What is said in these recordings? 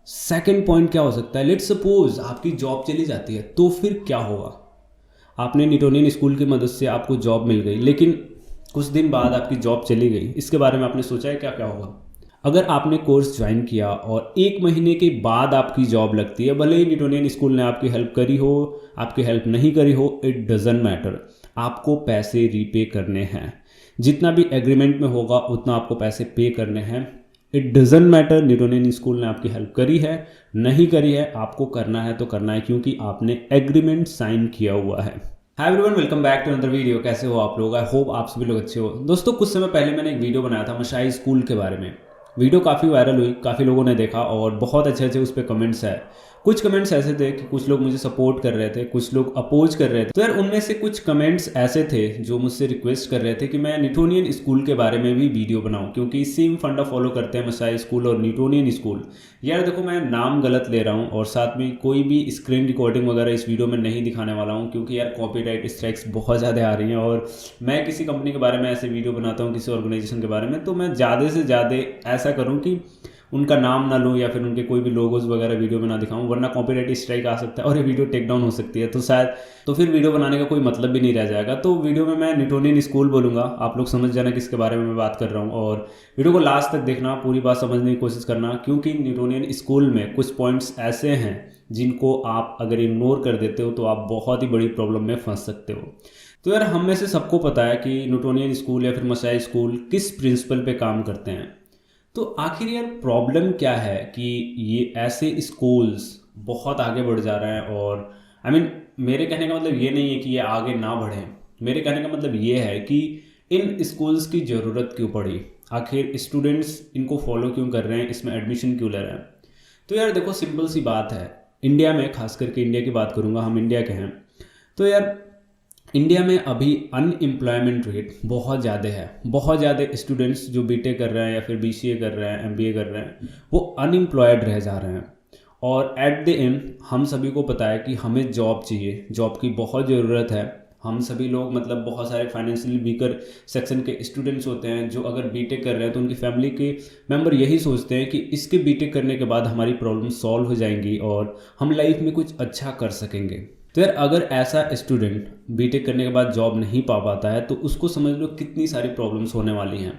Second point क्या हो सकता है, लेट्स सपोज आपकी जॉब चली जाती है, तो फिर क्या होगा। आपने न्यूटोनियन स्कूल की मदद से आपको जॉब मिल गई, लेकिन कुछ दिन बाद आपकी जॉब चली गई, इसके बारे में आपने सोचा है क्या क्या होगा। अगर आपने कोर्स ज्वाइन किया और 1 महीने के बाद आपकी जॉब लगती है, भले ही न्यूटोनियन स्कूल ने आपकी हेल्प करी हो, आपकी हेल्प नहीं करी हो, इट डजेंट मैटर, आपको पैसे रीपे करने हैं। जितना भी एग्रीमेंट में होगा उतना आपको पैसे पे करने हैं। It doesn't matter Newtonian school ने आपकी हेल्प करी है नहीं करी है, आपको करना है तो करना है, क्योंकि आपने एग्रीमेंट साइन किया हुआ है। Hi everyone, welcome back to another video. कैसे हो आप लोग? आई होप आप सभी लोग अच्छे हो। दोस्तों, कुछ समय पहले मैंने एक वीडियो बनाया था मशाई स्कूल के बारे में। वीडियो काफ़ी वायरल हुई, काफ़ी लोगों ने देखा और बहुत अच्छे अच्छे उस पर कमेंट्स आए। कुछ कमेंट्स ऐसे थे कि कुछ लोग मुझे सपोर्ट कर रहे थे, कुछ लोग अपोज कर रहे थे। तो यार उनमें से कुछ कमेंट्स ऐसे थे जो मुझसे रिक्वेस्ट कर रहे थे कि मैं न्यूटोनियन स्कूल के बारे में भी वीडियो बनाऊं, क्योंकि सेम फंडा फॉलो करते हैं मशाई स्कूल और न्यूटोनियन स्कूल। यार देखो, मैं नाम गलत ले रहा हूँ और साथ में कोई भी स्क्रीन रिकॉर्डिंग वगैरह इस वीडियो में नहीं दिखाने वाला हूँ, क्योंकि यार कॉपीराइट स्ट्राइक्स बहुत ज़्यादा आ रही हैं। और मैं किसी कंपनी के बारे में ऐसे वीडियो बनाता हूँ, किसी ऑर्गेनाइजेशन के बारे में, तो मैं ज़्यादा से ज़्यादा ऐसा करूँ कि उनका नाम ना लूँ या फिर उनके कोई भी लोगोज वगैरह वीडियो में ना दिखाऊं, वरना कॉपीराइट स्ट्राइक आ सकता है और ये वीडियो टेक डाउन हो सकती है। तो फिर वीडियो बनाने का कोई मतलब भी नहीं रह जाएगा। तो वीडियो में मैं न्यूटोनियन स्कूल बोलूँगा, आप लोग समझ जाना किसके बारे में मैं बात कर रहा हूँ। और वीडियो को लास्ट तक देखना, पूरी बात समझने की कोशिश करना, क्योंकि न्यूटोनियन स्कूल में कुछ पॉइंट्स ऐसे हैं जिनको आप अगर इग्नोर कर देते हो तो आप बहुत ही बड़ी प्रॉब्लम में फंस सकते हो। तो यार हम में से सबको पता है कि न्यूटोनियन स्कूल या फिर मशाई स्कूल किस प्रिंसिपल पे काम करते हैं। तो आखिर यार प्रॉब्लम क्या है कि ये ऐसे स्कूल्स बहुत आगे बढ़ जा रहे हैं। और मेरे कहने का मतलब ये नहीं है कि ये आगे ना बढ़ें, मेरे कहने का मतलब ये है कि इन स्कूल्स की ज़रूरत क्यों पड़ी, आखिर स्टूडेंट्स इनको फॉलो क्यों कर रहे हैं, इसमें एडमिशन क्यों ले रहे हैं। तो यार देखो, सिंपल सी बात है, इंडिया में, खास करके इंडिया की बात करूँगा, हम इंडिया के हैं, तो यार इंडिया में अभी अनएम्प्लॉयमेंट रेट बहुत ज़्यादा है। बहुत ज़्यादा स्टूडेंट्स जो बीटेक कर रहे हैं या फिर बीसीए कर रहे हैं, एमबीए कर रहे हैं, वो अनएम्प्लॉयड रह जा रहे हैं। और एट द एंड हम सभी को पता है कि हमें जॉब चाहिए, जॉब की बहुत ज़रूरत है। हम सभी लोग मतलब बहुत सारे फाइनेंशियली वीकर सेक्शन के स्टूडेंट्स होते हैं जो अगर बीटेक कर रहे हैं तो उनकी फैमिली के मेंबर यही सोचते हैं कि इसके बीटेक करने के बाद हमारी प्रॉब्लम सॉल्व हो जाएंगी और हम लाइफ में कुछ अच्छा कर सकेंगे। तो यार अगर ऐसा स्टूडेंट बीटेक करने के बाद जॉब नहीं पा पाता है तो उसको समझ लो कितनी सारी प्रॉब्लम्स होने वाली हैं।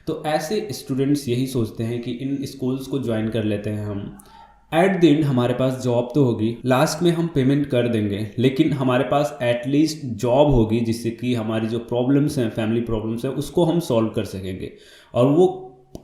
तो ऐसे स्टूडेंट्स यही सोचते हैं कि इन स्कूल्स को ज्वाइन कर लेते हैं हम, एट द एंड हमारे पास जॉब तो होगी, लास्ट में हम पेमेंट कर देंगे, लेकिन हमारे पास एटलीस्ट जॉब होगी जिससे कि हमारी जो प्रॉब्लम्स हैं, फैमिली प्रॉब्लम्स हैं, उसको हम सॉल्व कर सकेंगे। और वो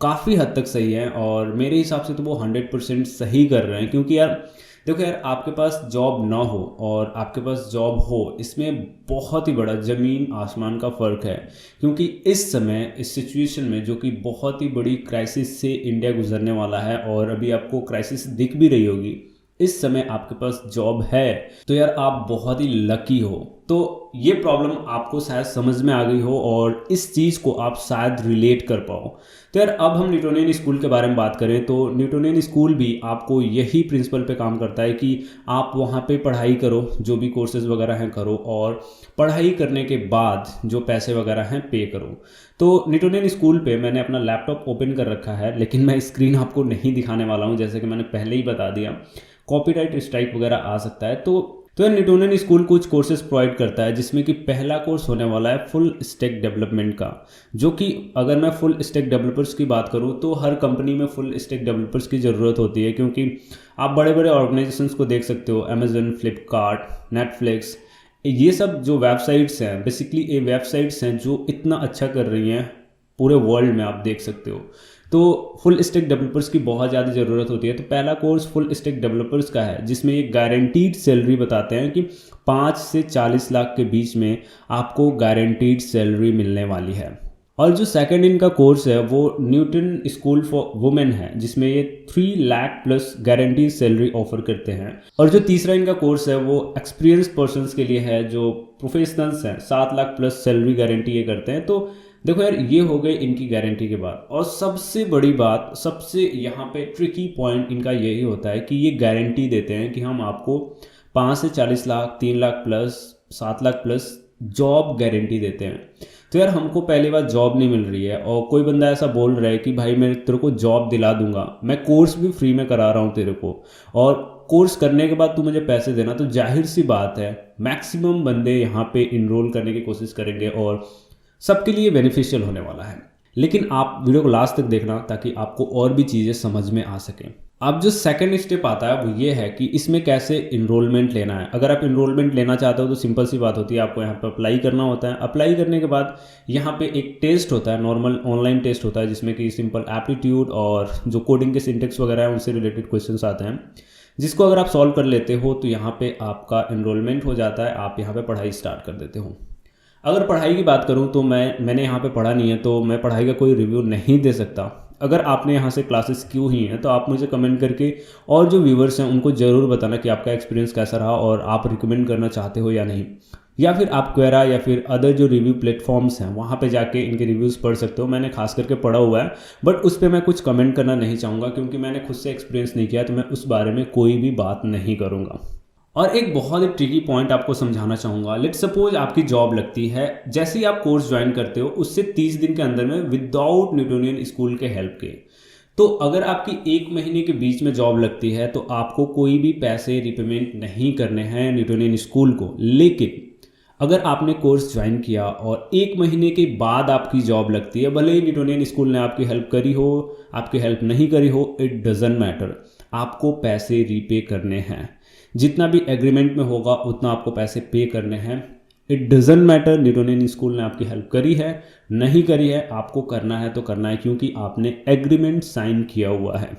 काफ़ी हद तक सही है और मेरे हिसाब से तो वो 100% सही कर रहे हैं। क्योंकि यार देखो यार, आपके पास जॉब ना हो और आपके पास जॉब हो, इसमें बहुत ही बड़ा ज़मीन आसमान का फ़र्क है। क्योंकि इस समय, इस सिचुएशन में, जो कि बहुत ही बड़ी क्राइसिस से इंडिया गुजरने वाला है और अभी आपको क्राइसिस दिख भी रही होगी, इस समय आपके पास जॉब है तो यार आप बहुत ही लकी हो। तो ये प्रॉब्लम आपको शायद समझ में आ गई हो और इस चीज़ को आप शायद रिलेट कर पाओ। तो यार अब हम न्यूटोनियन स्कूल के बारे में बात करें तो न्यूटोनियन स्कूल भी आपको यही प्रिंसिपल पे काम करता है कि आप वहाँ पे पढ़ाई करो, जो भी कोर्सेज वगैरह हैं करो, और पढ़ाई करने के बाद जो पैसे वगैरह हैं पे करो। तो न्यूटोनियन स्कूल पे मैंने अपना लैपटॉप ओपन कर रखा है, लेकिन मैं स्क्रीन आपको नहीं दिखाने वाला हूँ, जैसे कि मैंने पहले ही बता दिया, कॉपीराइट स्ट्राइक वगैरह आ सकता है। तो यार न्यूटोनियन स्कूल कुछ कोर्सेज प्रोवाइड करता है, जिसमें कि पहला कोर्स होने वाला है फुल स्टैक डेवलपमेंट का, जो कि अगर मैं फुल स्टैक डेवलपर्स की बात करूं तो हर कंपनी में फुल स्टैक डेवलपर्स की ज़रूरत होती है। क्योंकि आप बड़े बड़े ऑर्गेनाइजेशंस को देख सकते हो, अमेजन, फ्लिपकार्ट, नेटफ्लिक्स, ये सब जो वेबसाइट्स हैं, बेसिकली ये वेबसाइट्स हैं जो इतना अच्छा कर रही हैं पूरे वर्ल्ड में, आप देख सकते हो। तो फुल स्टैक डेवलपर्स की बहुत ज़्यादा ज़रूरत होती है। तो पहला कोर्स फुल स्टैक डेवलपर्स का है, जिसमें ये गारंटीड सैलरी बताते हैं कि 5 से 40 लाख के बीच में आपको गारंटीड सैलरी मिलने वाली है। और जो सेकंड इनका कोर्स है वो न्यूटन स्कूल फॉर वुमेन है, जिसमें ये 3 lakh plus guaranteed salary offer करते हैं। और जो तीसरा इनका कोर्स है वो एक्सपीरियंस पर्सन्स के लिए है, जो प्रोफेशनल्स हैं, 7 लाख प्लस सैलरी गारंटी ये करते हैं। तो देखो यार, ये हो गई इनकी गारंटी के बाद। और सबसे बड़ी बात, सबसे यहाँ पे ट्रिकी पॉइंट इनका यही होता है कि ये गारंटी देते हैं कि हम आपको 5 से 40 lakh, 3 lakh plus, 7 lakh plus job guarantee देते हैं। तो यार हमको पहली बार जॉब नहीं मिल रही है और कोई बंदा ऐसा बोल रहा है कि भाई मैं तेरे को जॉब दिला दूंगा, मैं कोर्स भी फ्री में करा रहा हूँ तेरे को, और कोर्स करने के बाद तू मुझे पैसे देना, तो जाहिर सी बात है मैक्सिमम बंदे यहाँ पे इनरोल करने की कोशिश करेंगे और सबके लिए बेनिफिशियल होने वाला है। लेकिन आप वीडियो को लास्ट तक देखना ताकि आपको और भी चीज़ें समझ में आ सकें। अब जो सेकंड स्टेप आता है वो ये है कि इसमें कैसे इनरोलमेंट लेना है। अगर आप इनरोलमेंट लेना चाहते हो तो सिंपल सी बात होती है, आपको यहाँ पर अप्लाई करना होता है। अप्लाई करने के बाद यहाँ पे एक टेस्ट होता है, नॉर्मल ऑनलाइन टेस्ट होता है, जिसमें कि सिंपल एप्टीट्यूड और जो कोडिंग के सिंटेक्स वगैरह है उनसे रिलेटेड क्वेश्चंस आते हैं, जिसको अगर आप सॉल्व कर लेते हो तो यहाँ पे आपका इनरोलमेंट हो जाता है, आप यहाँ पे पढ़ाई स्टार्ट कर देते हो। अगर पढ़ाई की बात करूँ तो मैंने यहाँ पे पढ़ा नहीं है तो मैं पढ़ाई का कोई रिव्यू नहीं दे सकता। अगर आपने यहाँ से क्लासेस की हुई हैं तो आप मुझे कमेंट करके और जो व्यूवर्स हैं उनको ज़रूर बताना कि आपका एक्सपीरियंस कैसा रहा और आप रिकमेंड करना चाहते हो या नहीं। या फिर आप क्वेरा या फिर अदर जो रिव्यू प्लेटफॉर्म्स हैं वहाँ पे जाके इनके रिव्यूज़ पढ़ सकते हो। मैंने खास करके पढ़ा हुआ है, बट उस पर मैं कुछ कमेंट करना नहीं चाहूँगा क्योंकि मैंने खुद से एक्सपीरियंस नहीं किया, तो मैं उस बारे में कोई भी बात नहीं करूँगा। और एक बहुत ही ट्रिकी पॉइंट आपको समझाना चाहूँगा। लेट्स सपोज आपकी जॉब लगती है, जैसे ही आप कोर्स ज्वाइन करते हो उससे 30 दिन के अंदर में विदाउट न्यूटोनियन स्कूल के हेल्प के, तो अगर आपकी 1 महीने के बीच में जॉब लगती है तो आपको कोई भी पैसे रिपेमेंट नहीं करने हैं न्यूटोनियन स्कूल को। लेकिन अगर आपने कोर्स ज्वाइन किया और 1 महीने के बाद आपकी जॉब लगती है, भले ही न्यूटोनियन स्कूल ने आपकी हेल्प करी हो, आपकी हेल्प नहीं करी हो, इट डजंट मैटर, आपको पैसे रीपे करने हैं। जितना भी एग्रीमेंट में होगा उतना आपको पैसे पे करने हैं। It doesn't matter Newtonian school ने आपकी हेल्प करी है नहीं करी है, आपको करना है तो करना है क्योंकि आपने एग्रीमेंट साइन किया हुआ है।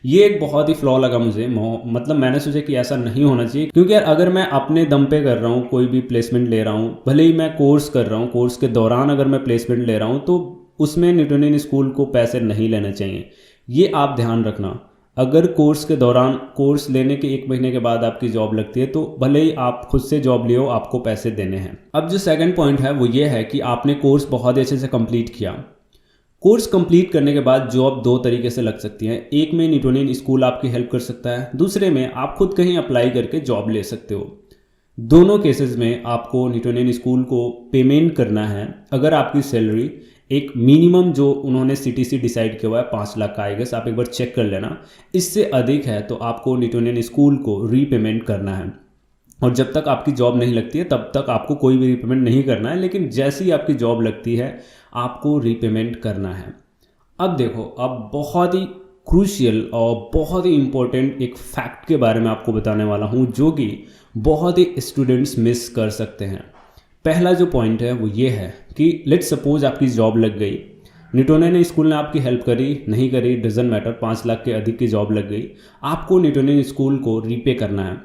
ये एक बहुत ही फ्लॉ लगा मुझे, मतलब मैंने सोचा कि ऐसा नहीं होना चाहिए, क्योंकि यार अगर मैं अपने दम पे कर रहा हूँ, कोई भी प्लेसमेंट ले रहा हूँ, भले ही मैं कोर्स कर रहा हूँ, कोर्स के दौरान अगर मैं प्लेसमेंट ले रहा हूँ तो उसमें न्यूटोनियन स्कूल को पैसे नहीं लेने चाहिए। ये आप ध्यान रखना। अगर कोर्स के दौरान, कोर्स लेने के 1 महीने के बाद आपकी जॉब लगती है तो भले ही आप खुद से जॉब लियो, आपको पैसे देने हैं। अब जो सेकंड पॉइंट है वो ये है कि आपने कोर्स बहुत अच्छे से कंप्लीट किया। कोर्स कंप्लीट करने के बाद जॉब 2 तरीके से लग सकती है। एक में न्यूटोनियन स्कूल आपकी हेल्प कर सकता है, दूसरे में आप खुद कहीं अप्लाई करके जॉब ले सकते हो। दोनों केसेस में आपको न्यूटोनियन स्कूल को पेमेंट करना है। अगर आपकी सैलरी एक मिनिमम जो उन्होंने सीटीसी डिसाइड किया हुआ है 5 लाख का, आएगा, आप एक बार चेक कर लेना, इससे अधिक है तो आपको न्यूटोनियन स्कूल को रीपेमेंट करना है। और जब तक आपकी जॉब नहीं लगती है तब तक आपको कोई भी रीपेमेंट नहीं करना है, लेकिन जैसे ही आपकी जॉब लगती है आपको रीपेमेंट करना है। अब देखो, अब बहुत ही क्रूशियल और बहुत ही इंपॉर्टेंट एक फैक्ट के बारे में आपको बताने वाला हूँ जो कि बहुत ही स्टूडेंट्स मिस कर सकते हैं। पहला जो पॉइंट है वो ये है कि लेट्स सपोज आपकी जॉब लग गई, न्यूटोनियन स्कूल ने आपकी हेल्प करी नहीं करी डजंट मैटर, 5 लाख के अधिक की जॉब लग गई, आपको न्यूटोनियन स्कूल को रीपे करना है।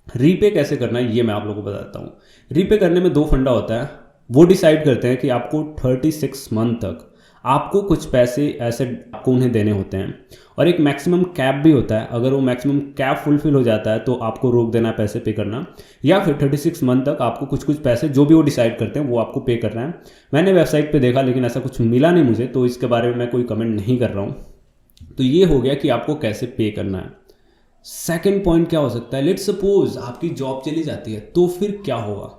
रीपे कैसे करना है ये मैं आप लोगों को बताता हूँ। रीपे करने में 2 फंडा होता है। वो डिसाइड करते हैं कि आपको 36 मंथ तक आपको कुछ पैसे ऐसे आपको उन्हें देने होते हैं, और एक मैक्सिमम कैप भी होता है। अगर वो मैक्सिमम कैप फुलफिल हो जाता है तो आपको रोक देना है पैसे पे करना, या फिर 36 मंथ तक आपको कुछ पैसे जो भी वो डिसाइड करते हैं वो आपको पे करना है। मैंने वेबसाइट पे देखा लेकिन ऐसा कुछ मिला नहीं मुझे, तो इसके बारे में मैं कोई कमेंट नहीं कर रहा हूँ। तो ये हो गया कि आपको कैसे पे करना है। सेकेंड पॉइंट क्या हो सकता है, लेट्स सपोज आपकी जॉब चली जाती है तो फिर क्या होगा।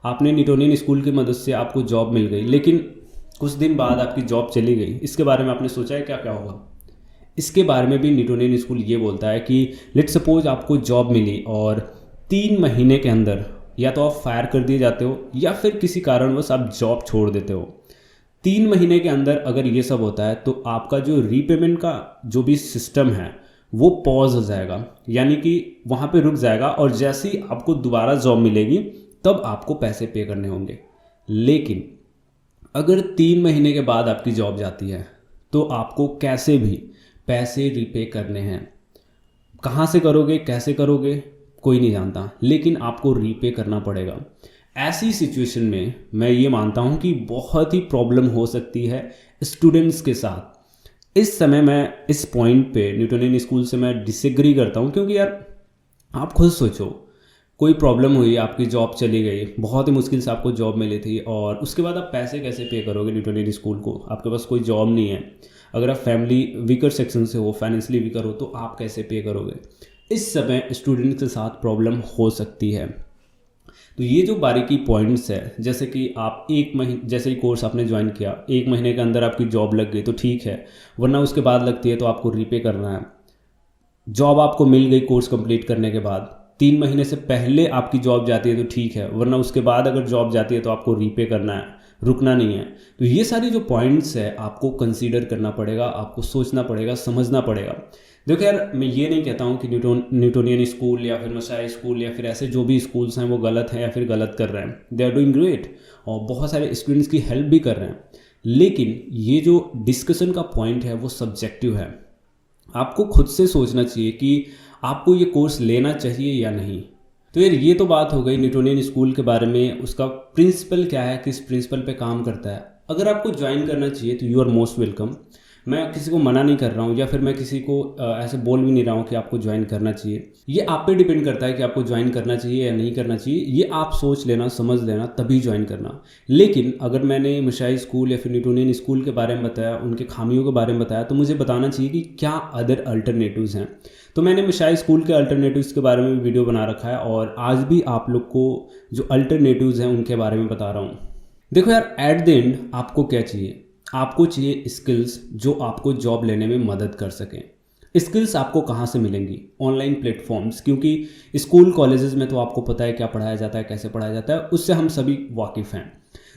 आपने न्यूटोनियन स्कूल की मदद से आपको जॉब मिल गई, लेकिन कुछ दिन बाद आपकी जॉब चली गई, इसके बारे में आपने सोचा है क्या क्या होगा। इसके बारे में भी न्यूटोनियन स्कूल ये बोलता है कि लेट्स सपोज आपको जॉब मिली और 3 महीने के अंदर या तो आप फायर कर दिए जाते हो या फिर किसी कारणवश आप जॉब छोड़ देते हो। 3 महीने के अंदर अगर ये सब होता है तो आपका जो रीपेमेंट का जो भी सिस्टम है वो पॉज हो जाएगा, यानी कि वहाँ पे रुक जाएगा, और जैसे ही आपको दोबारा जॉब मिलेगी तब आपको पैसे पे करने होंगे। लेकिन अगर 3 महीने के बाद आपकी जॉब जाती है तो आपको कैसे भी पैसे रीपे करने हैं। कहाँ से करोगे, कैसे करोगे, कोई नहीं जानता, लेकिन आपको रीपे करना पड़ेगा। ऐसी सिचुएशन में मैं ये मानता हूँ कि बहुत ही प्रॉब्लम हो सकती है स्टूडेंट्स के साथ। इस समय मैं इस पॉइंट पे न्यूटोनियन स्कूल से मैं डिसएग्री करता हूँ, क्योंकि यार आप खुद सोचो, कोई प्रॉब्लम हुई, आपकी जॉब चली गई, बहुत ही मुश्किल से आपको जॉब मिली थी, और उसके बाद आप पैसे कैसे पे करोगे न्यूटोनियन स्कूल को। आपके पास कोई जॉब नहीं है, अगर आप फैमिली वीकर सेक्शन से हो, फाइनेंशियली वीकर हो, तो आप कैसे पे करोगे। इस समय स्टूडेंट के साथ प्रॉब्लम हो सकती है। तो ये जो बारीकी पॉइंट्स है, जैसे कि आप एक महीने जैसे ही कोर्स आपने ज्वाइन किया, 1 महीने के अंदर आपकी जॉब लग गई तो ठीक है, वरना उसके बाद लगती है तो आपको रीपे करना है। जॉब आपको मिल गई कोर्स कंप्लीट करने के बाद, 3 महीने से पहले आपकी जॉब जाती है तो ठीक है, वरना उसके बाद अगर जॉब जाती है तो आपको रीपे करना है, रुकना नहीं है। तो ये सारी जो पॉइंट्स है आपको कंसीडर करना पड़ेगा, आपको सोचना पड़ेगा, समझना पड़ेगा। देखो यार, मैं ये नहीं कहता हूँ कि न्यूटोनियन स्कूल या फिर मसाई स्कूल या फिर ऐसे जो भी स्कूल्स हैं वो गलत हैं या फिर गलत कर रहे हैं। दे आर डूइंग ग्रेट और बहुत सारे स्टूडेंट्स की हेल्प भी कर रहे हैं, लेकिन ये जो डिस्कशन का पॉइंट है वो सब्जेक्टिव है। आपको खुद से सोचना चाहिए कि आपको ये कोर्स लेना चाहिए या नहीं। तो यार ये तो बात हो गई न्यूटोनियन स्कूल के बारे में, उसका प्रिंसिपल क्या है, किस प्रिंसिपल पे काम करता है। अगर आपको ज्वाइन करना चाहिए तो यू आर मोस्ट वेलकम। मैं किसी को मना नहीं कर रहा हूँ या फिर मैं किसी को ऐसे बोल भी नहीं रहा हूँ कि आपको ज्वाइन करना चाहिए। ये आप पे डिपेंड करता है कि आपको ज्वाइन करना चाहिए या नहीं करना चाहिए। ये आप सोच लेना, समझ लेना, तभी ज्वाइन करना। लेकिन अगर मैंने मशाई स्कूल या फिर न्यूटोनियन स्कूल के बारे में बताया, उनके खामियों के बारे में बताया, तो मुझे बताना चाहिए कि क्या अदर अल्टरनेटिव्स हैं। तो मैंने मशाई स्कूल के अल्टरनेटिव्स के बारे में भी वीडियो बना रखा है और आज भी आप लोग को जो अल्टरनेटिव्स हैं उनके बारे में बता रहा हूँ। देखो यार, एट द एंड आपको क्या चाहिए? आपको चाहिए स्किल्स जो आपको जॉब लेने में मदद कर सकें। स्किल्स आपको कहाँ से मिलेंगी? ऑनलाइन प्लेटफॉर्म्स, क्योंकि स्कूल कॉलेजेस में तो आपको पता है क्या पढ़ाया जाता है, कैसे पढ़ाया जाता है, उससे हम सभी वाकिफ़ हैं।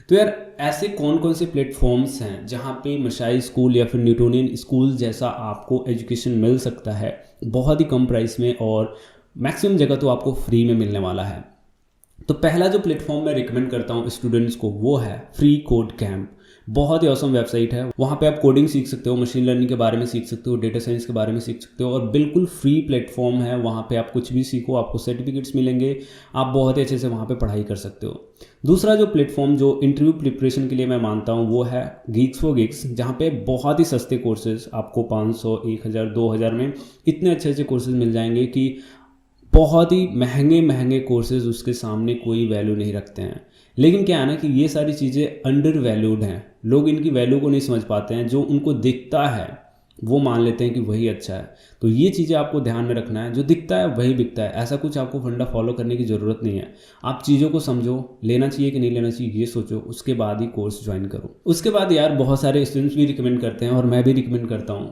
तो यार ऐसे कौन कौन से प्लेटफॉर्म्स हैं जहाँ पे मशाई स्कूल या फिर न्यूटोनियन स्कूल जैसा आपको एजुकेशन मिल सकता है बहुत ही कम प्राइस में, और मैक्सिमम जगह तो आपको फ्री में मिलने वाला है। तो पहला जो प्लेटफॉर्म मैं रिकमेंड करता हूँ स्टूडेंट्स को वो है फ्री कोड कैंप। बहुत ही ऑसम वेबसाइट है। वहाँ पे आप कोडिंग सीख सकते हो, मशीन लर्निंग के बारे में सीख सकते हो, डेटा साइंस के बारे में सीख सकते हो, और बिल्कुल फ्री प्लेटफॉर्म है। वहाँ पे आप कुछ भी सीखो, आपको सर्टिफिकेट्स मिलेंगे, आप बहुत ही अच्छे से वहाँ पे पढ़ाई कर सकते हो। दूसरा जो प्लेटफॉर्म जो इंटरव्यू प्रिपरेशन के लिए मैं मानता हूँ वो है गीक्स फॉर गिग्स, जहाँ पे बहुत ही सस्ते कोर्सेज आपको 500, 1000, 2000 में इतने अच्छे अच्छे कोर्सेज मिल जाएंगे कि बहुत ही महंगे महंगे कोर्सेज उसके सामने कोई वैल्यू नहीं रखते हैं। लेकिन क्या है ना कि ये सारी चीज़ें अंडर वैल्यूड हैं, लोग इनकी वैल्यू को नहीं समझ पाते हैं। जो उनको दिखता है वो मान लेते हैं कि वही अच्छा है। तो ये चीज़ें आपको ध्यान में रखना है, जो दिखता है वही बिकता है। ऐसा कुछ आपको फंडा फॉलो करने की ज़रूरत नहीं है। आप चीज़ों को समझो, लेना चाहिए कि नहीं लेना चाहिए ये सोचो, उसके बाद ही कोर्स ज्वाइन करो। उसके बाद यार बहुत सारे स्टूडेंट्स भी रिकमेंड करते हैं और मैं भी रिकमेंड करता हूँ,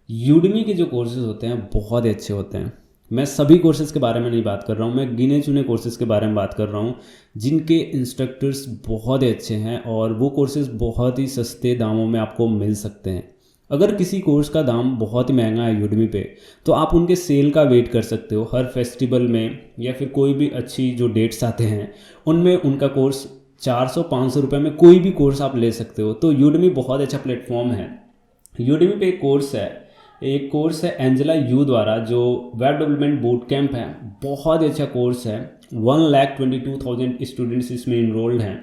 यूडमी के जो कोर्सेज होते हैं बहुत अच्छे होते हैं। मैं सभी कोर्सेज के बारे में नहीं बात कर रहा हूँ, मैं गिने चुने कोर्सेज के बारे में बात कर रहा हूँ जिनके इंस्ट्रक्टर्स बहुत ही अच्छे हैं और वो कोर्सेज बहुत ही सस्ते दामों में आपको मिल सकते हैं। अगर किसी कोर्स का दाम बहुत ही महंगा है यूडमी पे, तो आप उनके सेल का वेट कर सकते हो। हर फेस्टिवल में या फिर कोई भी अच्छी जो डेट्स आते हैं उनमें उनका कोर्स 400-500 रुपये में कोई भी कोर्स आप ले सकते हो। तो यूडमी बहुत अच्छा प्लेटफॉर्म है। यूडमी पे एक कोर्स है एंजेला यू द्वारा जो वेब डेवलपमेंट बूट कैंप है, बहुत ही अच्छा कोर्स है। 1,22,000 स्टूडेंट्स इसमें इनरोल्ड हैं।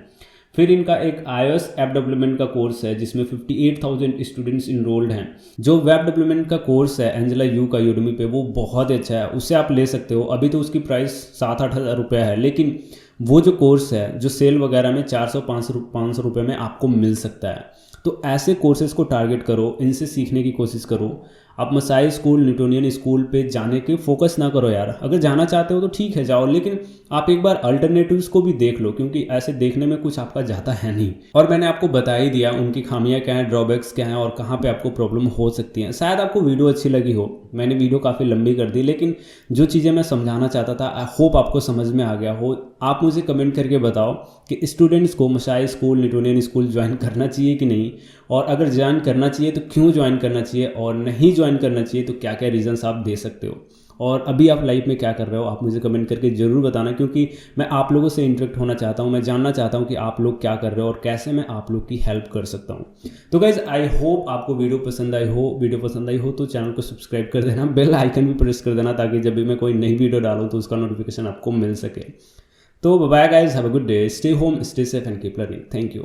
फिर इनका एक iOS ऐप डेवलपमेंट का कोर्स है जिसमें 58,000 स्टूडेंट्स इनरोल्ड हैं। जो वेब डेवलपमेंट का कोर्स है एंजेला यू का यूडमी पे, वो बहुत अच्छा है, उससे आप ले सकते हो। अभी तो उसकी प्राइस 7-8 हज़ार रुपये है, लेकिन वो जो कोर्स है जो सेल वगैरह में 400-500 रुपये में आपको मिल सकता है। तो ऐसे कोर्सेज़ को टारगेट करो, इनसे सीखने की कोशिश करो। आप मसाई स्कूल, न्यूटोनियन स्कूल पे जाने के फोकस ना करो यार। अगर जाना चाहते हो तो ठीक है जाओ, लेकिन आप एक बार अल्टरनेटिव्स को भी देख लो, क्योंकि ऐसे देखने में कुछ आपका जाता है नहीं। और मैंने आपको बता ही दिया उनकी खामियां क्या हैं, ड्रॉबैक्स क्या हैं और कहाँ पे आपको प्रॉब्लम हो सकती है। शायद आपको वीडियो अच्छी लगी हो, मैंने वीडियो काफ़ी लंबी कर दी, लेकिन जो चीज़ें मैं समझाना चाहता था आई होप आपको समझ में आ गया हो। आप मुझे कमेंट करके बताओ कि स्टूडेंट्स को Masai school, Newtonian school join करना चाहिए कि नहीं, और अगर ज्वाइन करना चाहिए तो क्यों ज्वाइन करना चाहिए, और नहीं ज्वाइन करना चाहिए तो क्या क्या रीजंस आप दे सकते हो। और अभी आप लाइफ में क्या कर रहे हो आप मुझे कमेंट करके ज़रूर बताना, क्योंकि मैं आप लोगों से इंटरेक्ट होना चाहता हूँ। मैं जानना चाहता हूँ कि आप लोग क्या कर रहे हो और कैसे मैं आप लोग की हेल्प कर सकता हूँ। तो गाइज आई होप आपको वीडियो पसंद आई हो तो चैनल को सब्सक्राइब कर देना, बेल आइकन भी प्रेस कर देना, ताकि जब भी मैं कोई नई वीडियो डालूँ तो उसका नोटिफिकेशन आपको मिल सके। तो bye guys, have a good day, stay home, stay safe and keep learning. Thank you.